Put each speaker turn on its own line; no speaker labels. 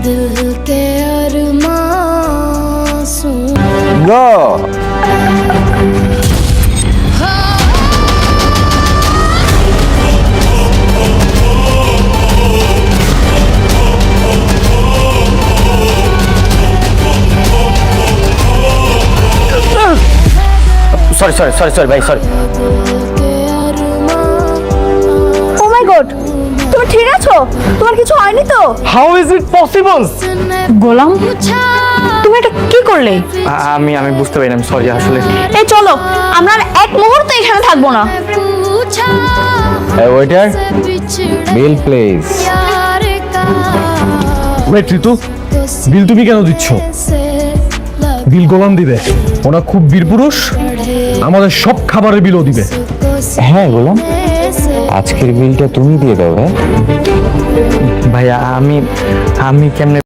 दिल के अरमां सुन
গো সরি সরি সরি সরি ভাই সরি
ও মাই গড, তুমি ঠিক আছো? তোমার কিছু হয়নি তো?
How is it possible?
Golam, তুমি এটা কি করলে?
আমি বুঝতে পারিনি, সরি আসলে।
এই চলো, আমরা আর এক মুহূর্ত এখানে থাকবো না।
এই ওয়েটার, বিল প্লিজ।
ওয়েট ঋতু, বিল তুমি কেন দিচ্ছ? বিল গোলাম দিবে, ওরা খুব বীর পুরুষ, আমাদের সব খাবারের বিলও দিবে।
হ্যাঁ গোলাম, আজকের বিলটা তুমি দিয়ে দাও ভাই। ভাইয়া আমি কেমনে